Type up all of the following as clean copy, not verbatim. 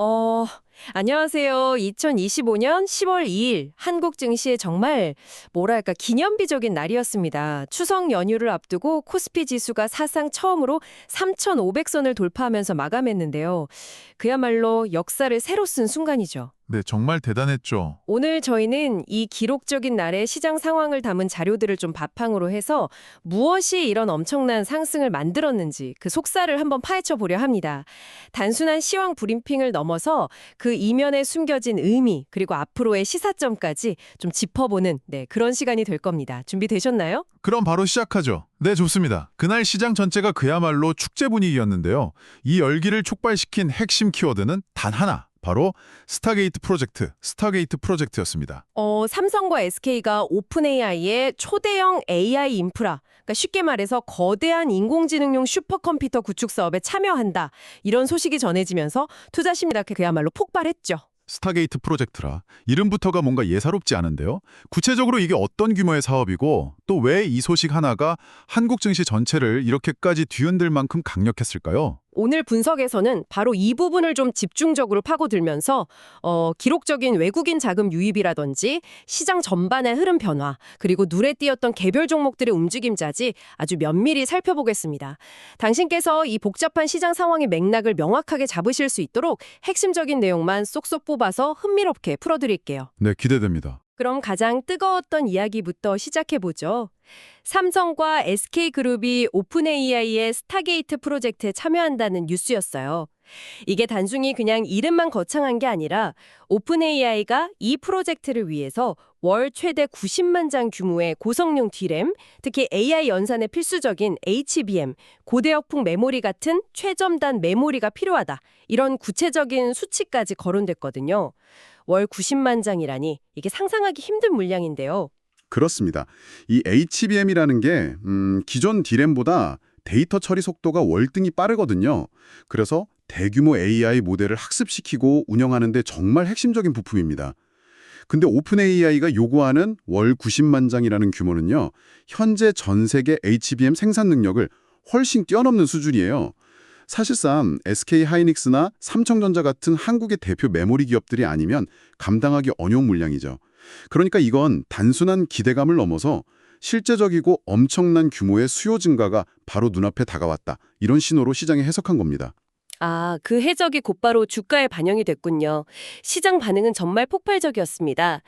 어, 안녕하세요. 2025년 10월 2일 한국 증시에 정말 뭐랄까 기념비적인 날이었습니다. 추석 연휴를 앞두고 코스피 지수가 사상 처음으로 3,500선을 돌파하면서 마감했는데요. 그야말로 역사를 새로 쓴 순간이죠. 네, 정말 대단했죠. 오늘 저희는 이 기록적인 날의 시장 상황을 담은 자료들을 좀 바탕으로 해서 무엇이 이런 엄청난 상승을 만들었는지 그 속살을 한번 파헤쳐 보려 합니다. 단순한 시황 브리핑을 넘어서 그 이면에 숨겨진 의미 그리고 앞으로의 시사점까지 좀 짚어보는 그런 시간이 될 겁니다. 준비되셨나요? 그럼 바로 시작하죠. 네, 좋습니다. 그날 시장 전체가 그야말로 축제 분위기였는데요. 이 열기를 촉발시킨 핵심 키워드는 단 하나, 바로 스타게이트 프로젝트였습니다. 삼성과 SK가 오픈 AI의 초대형 AI 인프라, 그러니까 쉽게 말해서 거대한 인공지능용 슈퍼컴퓨터 구축 사업에 참여한다. 이런 소식이 전해지면서 투자 심리가 그야말로 폭발했죠. 스타게이트 프로젝트라 이름부터가 뭔가 예사롭지 않은데요. 구체적으로 이게 어떤 규모의 사업이고 또 왜 이 소식 하나가 한국 증시 전체를 이렇게까지 뒤흔들 만큼 강력했을까요? 오늘 분석에서는 바로 이 부분을 좀 집중적으로 파고들면서 기록적인 외국인 자금 유입이라든지 시장 전반의 흐름 변화, 그리고 눈에 띄었던 개별 종목들의 움직임까지 아주 면밀히 살펴보겠습니다. 당신께서 이 복잡한 시장 상황의 맥락을 명확하게 잡으실 수 있도록 핵심적인 내용만 쏙쏙 뽑아서 흥미롭게 풀어드릴게요. 네, 기대됩니다. 그럼 가장 뜨거웠던 이야기부터 시작해보죠. 삼성과 SK그룹이 오픈 AI의 스타게이트 프로젝트에 참여한다는 뉴스였어요. 이게 단순히 그냥 이름만 거창한 게 아니라 오픈 AI가 이 프로젝트를 위해서 월 최대 90만 장 규모의 고성능 D램, 특히 AI 연산에 필수적인 HBM, 고대역풍 메모리 같은 최첨단 메모리가 필요하다. 이런 구체적인 수치까지 거론됐거든요. 월 90만 장이라니 이게 상상하기 힘든 물량인데요. 그렇습니다. 이 HBM이라는 게 기존 D램보다 데이터 처리 속도가 월등히 빠르거든요. 그래서 대규모 AI 모델을 학습시키고 운영하는 데 정말 핵심적인 부품입니다. 근데 오픈 AI가 요구하는 월 90만 장이라는 규모는요. 현재 전 세계 HBM 생산 능력을 훨씬 뛰어넘는 수준이에요. 사실상 SK 하이닉스나 삼성전자 같은 한국의 대표 메모리 기업들이 아니면 감당하기 어려운 물량이죠. 그러니까 이건 단순한 기대감을 넘어서 실제적이고 엄청난 규모의 수요 증가가 바로 눈앞에 다가왔다. 이런 신호로 시장에 해석한 겁니다. 아, 그 해적이 곧바로 주가에 반영이 됐군요. 시장 반응은 정말 폭발적이었습니다.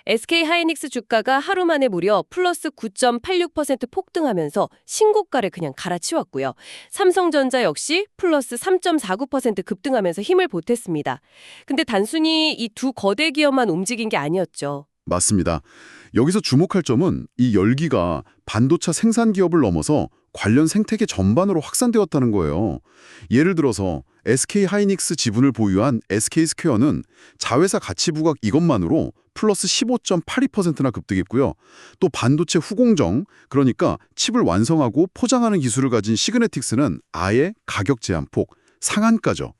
SK 하이닉스 주가가 하루 만에 무려 플러스 9.86% 폭등하면서 신고가를 그냥 갈아치웠고요. 삼성전자 역시 플러스 3.49% 급등하면서 힘을 보탰습니다. 근데 단순히 이 두 거대 기업만 움직인 게 아니었죠. 맞습니다. 여기서 주목할 점은 이 열기가 반도체 생산 기업을 넘어서 관련 생태계 전반으로 확산되었다는 거예요. 예를 들어서 SK 하이닉스 지분을 보유한 SK스퀘어는 자회사 가치 부각 이것만으로 플러스 15.82%나 급등했고요. 또 반도체 후공정, 그러니까 칩을 완성하고 포장하는 기술을 가진 시그네틱스는 아예 가격 제한폭, 상한가죠.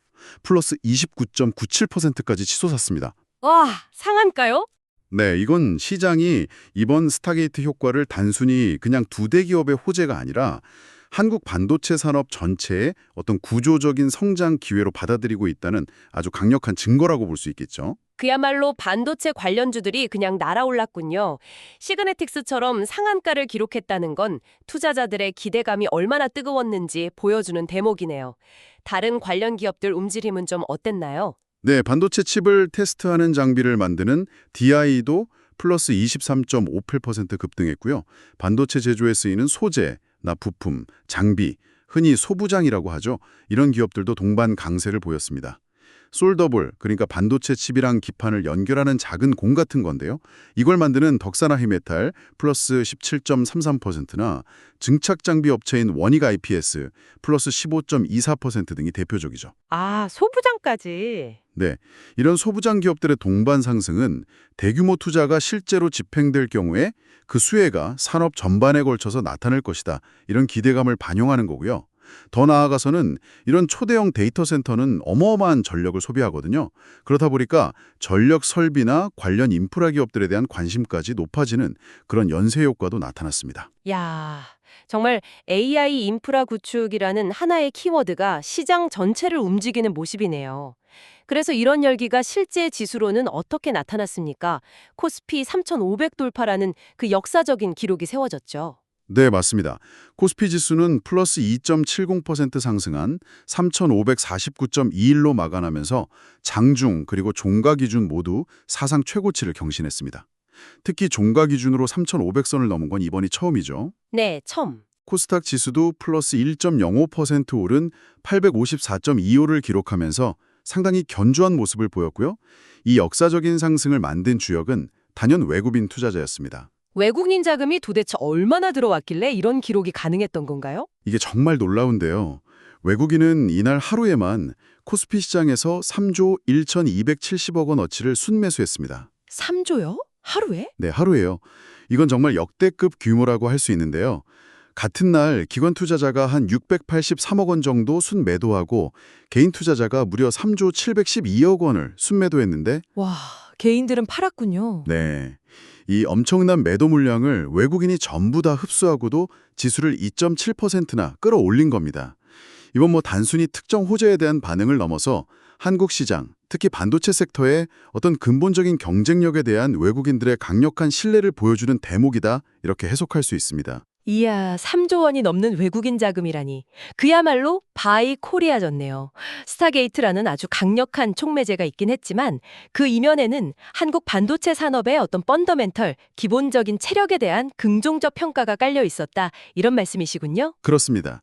플러스 29.97%까지 치솟았습니다. 와, 상한가요? 네, 이건 시장이 이번 스타게이트 효과를 단순히 그냥 두 대 기업의 호재가 아니라 한국 반도체 산업 전체의 어떤 구조적인 성장 기회로 받아들이고 있다는 아주 강력한 증거라고 볼 수 있겠죠. 그야말로 반도체 관련주들이 그냥 날아올랐군요. 시그네틱스처럼 상한가를 기록했다는 건 투자자들의 기대감이 얼마나 뜨거웠는지 보여주는 대목이네요. 다른 관련 기업들 움직임은 좀 어땠나요? 네, 반도체 칩을 테스트하는 장비를 만드는 DI도 플러스 23.58% 급등했고요. 반도체 제조에 쓰이는 소재, 부품, 장비, 흔히 소부장이라고 하죠. 이런 기업들도 동반 강세를 보였습니다. 솔더블, 그러니까 반도체 칩이랑 기판을 연결하는 작은 공 같은 건데요. 이걸 만드는 덕산 하이메탈 플러스 17.33%나 증착장비 업체인 원익 IPS 플러스 15.24% 등이 대표적이죠. 아, 소부장까지. 네, 이런 소부장 기업들의 동반 상승은 대규모 투자가 실제로 집행될 경우에 그 수혜가 산업 전반에 걸쳐서 나타날 것이다. 이런 기대감을 반영하는 거고요. 더 나아가서는 이런 초대형 데이터 센터는 어마어마한 전력을 소비하거든요. 그러다 보니까 전력 설비나 관련 인프라 기업들에 대한 관심까지 높아지는 그런 연쇄 효과도 나타났습니다. 야, 정말 AI 인프라 구축이라는 하나의 키워드가 시장 전체를 움직이는 모습이네요. 그래서 이런 열기가 실제 지수로는 어떻게 나타났습니까? 코스피 3,500 돌파라는 그 역사적인 기록이 세워졌죠. 네, 맞습니다. 코스피 지수는 플러스 2.70% 상승한 3,549.21로 마감하면서 장중 그리고 종가 기준 모두 사상 최고치를 경신했습니다. 특히 종가 기준으로 3,500선을 넘은 건 이번이 처음이죠. 네, 처음. 코스닥 지수도 플러스 1.05% 오른 854.25를 기록하면서 상당히 견조한 모습을 보였고요. 이 역사적인 상승을 만든 주역은 단연 외국인 투자자였습니다. 외국인 자금이 도대체 얼마나 들어왔길래 이런 기록이 가능했던 건가요? 이게 정말 놀라운데요. 외국인은 이날 하루에만 코스피 시장에서 3조 1,270억 원어치를 순매수했습니다. 3조요? 하루에? 네, 하루에요. 이건 정말 역대급 규모라고 할 수 있는데요. 같은 날 기관 투자자가 한 683억 원 정도 순매도하고 개인 투자자가 무려 3조 712억 원을 순매도했는데 와, 개인들은 팔았군요. 네, 이 엄청난 매도 물량을 외국인이 전부 다 흡수하고도 지수를 2.7%나 끌어올린 겁니다. 이건 뭐 단순히 특정 호재에 대한 반응을 넘어서 한국 시장, 특히 반도체 섹터의 어떤 근본적인 경쟁력에 대한 외국인들의 강력한 신뢰를 보여주는 대목이다, 이렇게 해석할 수 있습니다. 이야, 3조 원이 넘는 외국인 자금이라니. 그야말로 바이 코리아졌네요. 스타게이트라는 아주 강력한 촉매제가 있긴 했지만 그 이면에는 한국 반도체 산업의 어떤 펀더멘털, 기본적인 체력에 대한 긍정적 평가가 깔려 있었다. 이런 말씀이시군요. 그렇습니다.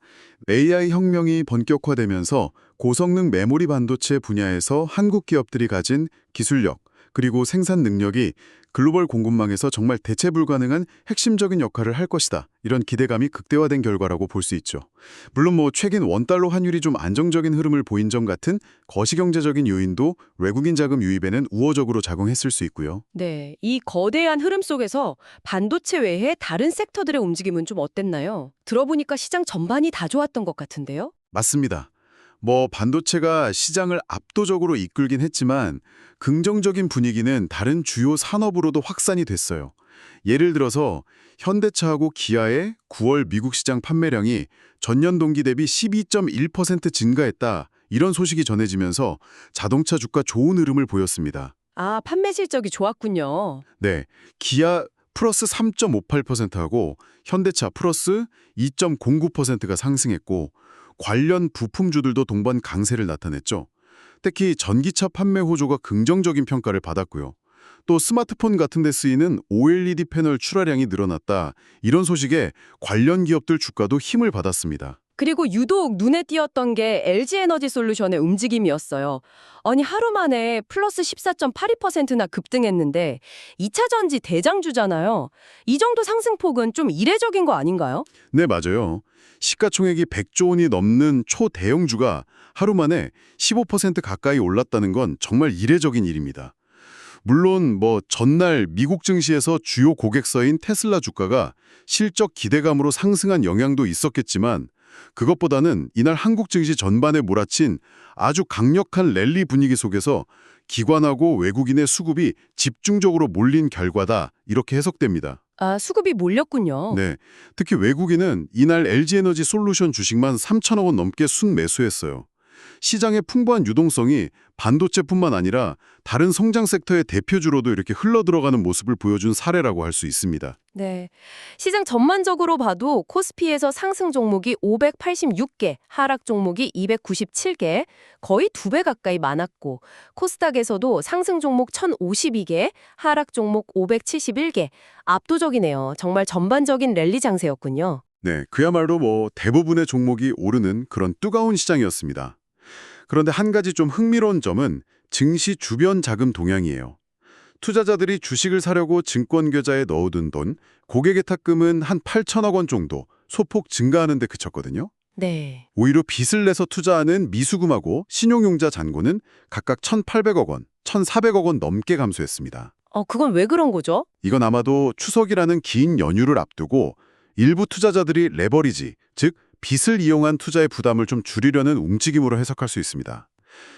AI 혁명이 본격화되면서 고성능 메모리 반도체 분야에서 한국 기업들이 가진 기술력, 그리고 생산 능력이 글로벌 공급망에서 정말 대체 불가능한 핵심적인 역할을 할 것이다, 이런 기대감이 극대화된 결과라고 볼 수 있죠. 물론 뭐 최근 원달러 환율이 좀 안정적인 흐름을 보인 점 같은 거시경제적인 요인도 외국인 자금 유입에는 우호적으로 작용했을 수 있고요. 네, 이 거대한 흐름 속에서 반도체 외에 다른 섹터들의 움직임은 좀 어땠나요? 들어보니까 시장 전반이 다 좋았던 것 같은데요? 맞습니다. 뭐 반도체가 시장을 압도적으로 이끌긴 했지만 긍정적인 분위기는 다른 주요 산업으로도 확산이 됐어요. 예를 들어서 현대차하고 기아의 9월 미국 시장 판매량이 전년 동기 대비 12.1% 증가했다, 이런 소식이 전해지면서 자동차 주가 좋은 흐름을 보였습니다. 아, 판매 실적이 좋았군요. 네, 기아 플러스 3.58%하고 현대차 플러스 2.09%가 상승했고 관련 부품주들도 동반 강세를 나타냈죠. 특히 전기차 판매 호조가 긍정적인 평가를 받았고요. 또 스마트폰 같은 데 쓰이는 OLED 패널 출하량이 늘어났다, 이런 소식에 관련 기업들 주가도 힘을 받았습니다. 그리고 유독 눈에 띄었던 게 LG에너지 솔루션의 움직임이었어요. 아니, 하루 만에 플러스 14.82%나 급등했는데 2차 전지 대장주잖아요. 이 정도 상승폭은 좀 이례적인 거 아닌가요? 네, 맞아요. 시가총액이 100조 원이 넘는 초대형주가 하루 만에 15% 가까이 올랐다는 건 정말 이례적인 일입니다. 물론 뭐 전날 미국 증시에서 주요 고객사인 테슬라 주가가 실적 기대감으로 상승한 영향도 있었겠지만 그것보다는 이날 한국 증시 전반에 몰아친 아주 강력한 랠리 분위기 속에서 기관하고 외국인의 수급이 집중적으로 몰린 결과다, 이렇게 해석됩니다. 아, 수급이 몰렸군요. 네, 특히 외국인은 이날 LG에너지 솔루션 주식만 3천억 원 넘게 순매수했어요. 시장의 풍부한 유동성이 반도체뿐만 아니라 다른 성장 섹터의 대표주로도 이렇게 흘러들어가는 모습을 보여준 사례라고 할 수 있습니다. 네. 시장 전반적으로 봐도 코스피에서 상승 종목이 586개, 하락 종목이 297개, 거의 2배 가까이 많았고 코스닥에서도 상승 종목 1,052개, 하락 종목 571개, 압도적이네요. 정말 전반적인 랠리 장세였군요. 네, 그야말로 뭐 대부분의 종목이 오르는 그런 뜨거운 시장이었습니다. 그런데 한 가지 좀 흥미로운 점은 증시 주변 자금 동향이에요. 투자자들이 주식을 사려고 증권 계좌에 넣어둔 돈, 고객의 탁금은 한 8천억 원 정도 소폭 증가하는 데 그쳤거든요. 네. 오히려 빚을 내서 투자하는 미수금하고 신용융자 잔고는 각각 1,800억 원, 1,400억 원 넘게 감소했습니다. 그건 왜 그런 거죠? 이건 아마도 추석이라는 긴 연휴를 앞두고 일부 투자자들이 레버리지, 즉 빚을 이용한 투자의 부담을 좀 줄이려는 움직임으로 해석할 수 있습니다.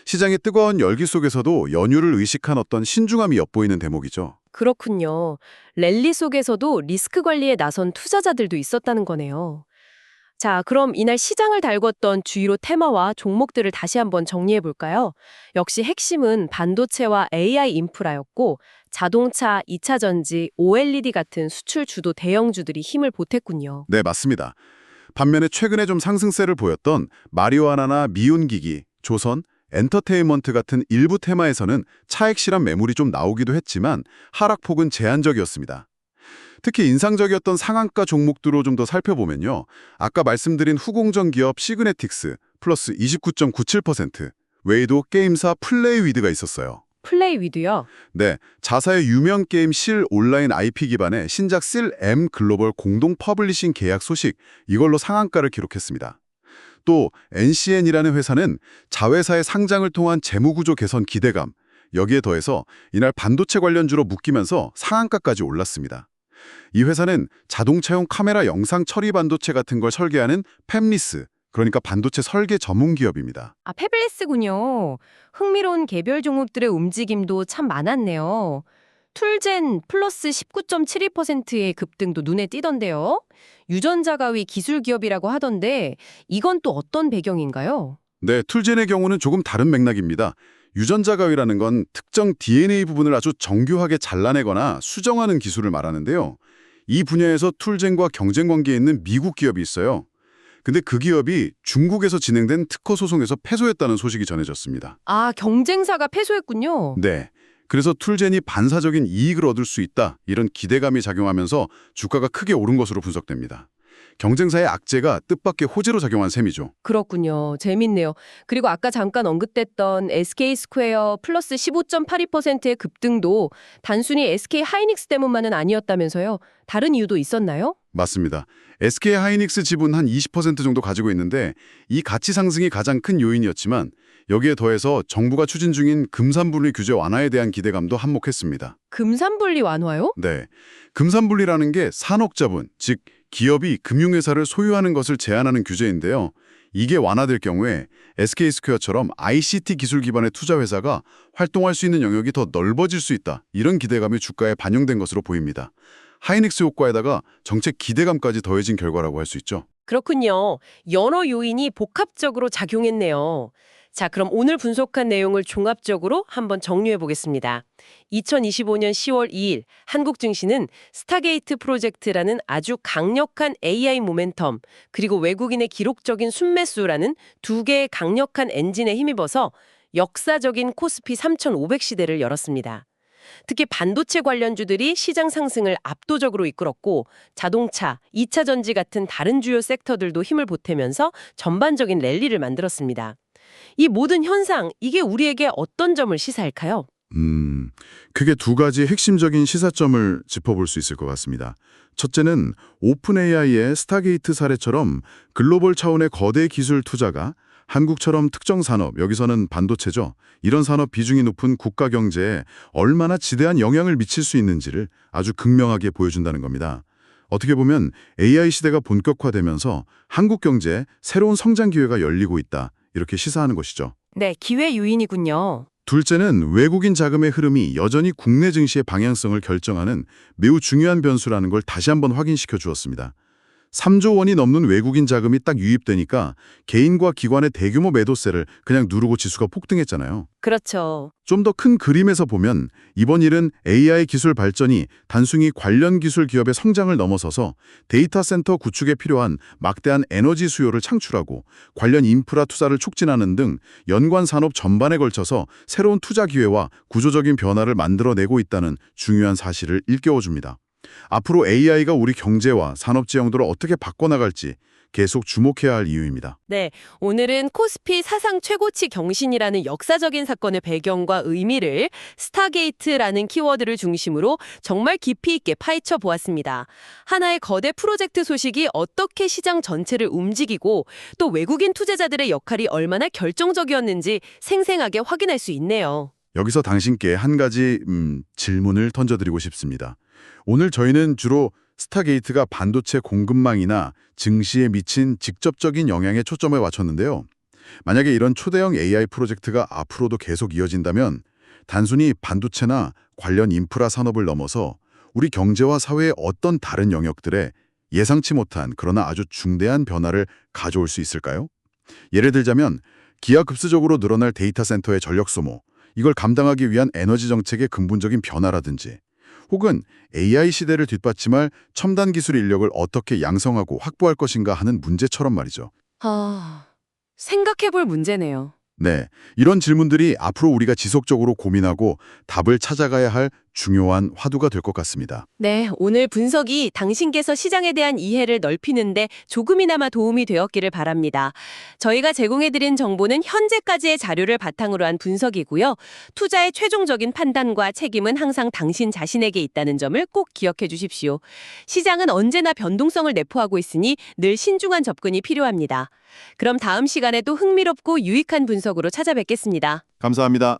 시장의 뜨거운 열기 속에서도 연유를 의식한 어떤 신중함이 엿보이는 대목이죠. 그렇군요. 랠리 속에서도 리스크 관리에 나선 투자자들도 있었다는 거네요. 자, 그럼 이날 시장을 달궜던 주요 테마와 종목들을 다시 한번 정리해 볼까요? 역시 핵심은 반도체와 AI 인프라였고 자동차, 2차 전지, OLED 같은 수출 주도 대형주들이 힘을 보탰군요. 네, 맞습니다. 반면에 최근에 좀 상승세를 보였던 마리화나나 미운기기, 조선, 엔터테인먼트 같은 일부 테마에서는 차익 실현 매물이 좀 나오기도 했지만 하락폭은 제한적이었습니다. 특히 인상적이었던 상한가 종목들로 좀 더 살펴보면요. 아까 말씀드린 후공정 기업 시그네틱스 플러스 29.97%, 외에도 게임사 플레이위드가 있었어요. 플레이 위드요? 네, 자사의 유명 게임 실 온라인 IP 기반의 신작 실 M 글로벌 공동 퍼블리싱 계약 소식, 이걸로 상한가를 기록했습니다. 또 NCN이라는 회사는 자회사의 상장을 통한 재무구조 개선 기대감, 여기에 더해서 이날 반도체 관련주로 묶이면서 상한가까지 올랐습니다. 이 회사는 자동차용 카메라 영상 처리 반도체 같은 걸 설계하는 팹리스, 그러니까 반도체 설계 전문 기업입니다. 아, 패블리스군요. 흥미로운 개별 종목들의 움직임도 참 많았네요. 툴젠 플러스 19.72%의 급등도 눈에 띄던데요. 유전자 가위 기술 기업이라고 하던데 이건 또 어떤 배경인가요? 네, 툴젠의 경우는 조금 다른 맥락입니다. 유전자 가위라는 건 특정 DNA 부분을 아주 정교하게 잘라내거나 수정하는 기술을 말하는데요. 이 분야에서 툴젠과 경쟁 관계에 있는 미국 기업이 있어요. 근데 그 기업이 중국에서 진행된 특허 소송에서 패소했다는 소식이 전해졌습니다. 아, 경쟁사가 패소했군요. 네. 그래서 툴젠이 반사적인 이익을 얻을 수 있다, 이런 기대감이 작용하면서 주가가 크게 오른 것으로 분석됩니다. 경쟁사의 악재가 뜻밖의 호재로 작용한 셈이죠. 그렇군요. 재밌네요. 그리고 아까 잠깐 언급됐던 SK스퀘어 플러스 15.82%의 급등도 단순히 SK 하이닉스 때문만은 아니었다면서요. 다른 이유도 있었나요? 맞습니다. SK 하이닉스 지분 한 20% 정도 가지고 있는데 이 가치 상승이 가장 큰 요인이었지만 여기에 더해서 정부가 추진 중인 금산분리 규제 완화에 대한 기대감도 한몫했습니다. 금산분리 완화요? 네, 금산분리라는 게 산업자본, 즉 기업이 금융회사를 소유하는 것을 제한하는 규제인데요. 이게 완화될 경우에 SK스퀘어처럼 ICT 기술 기반의 투자 회사가 활동할 수 있는 영역이 더 넓어질 수 있다, 이런 기대감이 주가에 반영된 것으로 보입니다. 하이닉스 효과에다가 정책 기대감까지 더해진 결과라고 할 수 있죠. 그렇군요. 여러 요인이 복합적으로 작용했네요. 자, 그럼 오늘 분석한 내용을 종합적으로 한번 정리해 보겠습니다. 2025년 10월 2일 한국 증시는 스타게이트 프로젝트라는 아주 강력한 AI 모멘텀, 그리고 외국인의 기록적인 순매수라는 두 개의 강력한 엔진에 힘입어서 역사적인 코스피 3,500 시대를 열었습니다. 특히 반도체 관련주들이 시장 상승을 압도적으로 이끌었고 자동차, 2차 전지 같은 다른 주요 섹터들도 힘을 보태면서 전반적인 랠리를 만들었습니다. 이 모든 현상, 이게 우리에게 어떤 점을 시사할까요? 크게 두 가지 핵심적인 시사점을 짚어볼 수 있을 것 같습니다. 첫째는 오픈 AI의 스타게이트 사례처럼 글로벌 차원의 거대 기술 투자가 한국처럼 특정 산업, 여기서는 반도체죠. 이런 산업 비중이 높은 국가 경제에 얼마나 지대한 영향을 미칠 수 있는지를 아주 극명하게 보여준다는 겁니다. 어떻게 보면 AI 시대가 본격화되면서 한국 경제에 새로운 성장 기회가 열리고 있다, 이렇게 시사하는 것이죠. 네, 기회 요인이군요. 둘째는 외국인 자금의 흐름이 여전히 국내 증시의 방향성을 결정하는 매우 중요한 변수라는 걸 다시 한번 확인시켜 주었습니다. 3조 원이 넘는 외국인 자금이 딱 유입되니까 개인과 기관의 대규모 매도세를 그냥 누르고 지수가 폭등했잖아요. 그렇죠. 좀 더 큰 그림에서 보면 이번 일은 AI 기술 발전이 단순히 관련 기술 기업의 성장을 넘어서서 데이터 센터 구축에 필요한 막대한 에너지 수요를 창출하고 관련 인프라 투자를 촉진하는 등 연관 산업 전반에 걸쳐서 새로운 투자 기회와 구조적인 변화를 만들어내고 있다는 중요한 사실을 일깨워줍니다. 앞으로 AI가 우리 경제와 산업 지형들을 어떻게 바꿔나갈지 계속 주목해야 할 이유입니다. 네, 오늘은 코스피 사상 최고치 경신이라는 역사적인 사건의 배경과 의미를 스타게이트라는 키워드를 중심으로 정말 깊이 있게 파헤쳐 보았습니다. 하나의 거대 프로젝트 소식이 어떻게 시장 전체를 움직이고 또 외국인 투자자들의 역할이 얼마나 결정적이었는지 생생하게 확인할 수 있네요. 여기서 당신께 한 가지 질문을 던져드리고 싶습니다. 오늘 저희는 주로 스타게이트가 반도체 공급망이나 증시에 미친 직접적인 영향에 초점을 맞췄는데요. 만약에 이런 초대형 AI 프로젝트가 앞으로도 계속 이어진다면 단순히 반도체나 관련 인프라 산업을 넘어서 우리 경제와 사회의 어떤 다른 영역들에 예상치 못한 그러나 아주 중대한 변화를 가져올 수 있을까요? 예를 들자면 기하급수적으로 늘어날 데이터 센터의 전력 소모, 이걸 감당하기 위한 에너지 정책의 근본적인 변화라든지 혹은 AI 시대를 뒷받침할 첨단 기술 인력을 어떻게 양성하고 확보할 것인가 하는 문제처럼 말이죠. 생각해볼 문제네요. 네, 이런 질문들이 앞으로 우리가 지속적으로 고민하고 답을 찾아가야 할 중요한 화두가 될 것 같습니다. 네, 오늘 분석이 당신께서 시장에 대한 이해를 넓히는데 조금이나마 도움이 되었기를 바랍니다. 저희가 제공해드린 정보는 현재까지의 자료를 바탕으로 한 분석이고요. 투자의 최종적인 판단과 책임은 항상 당신 자신에게 있다는 점을 꼭 기억해 주십시오. 시장은 언제나 변동성을 내포하고 있으니 늘 신중한 접근이 필요합니다. 그럼 다음 시간에도 흥미롭고 유익한 분석으로 찾아뵙겠습니다. 감사합니다.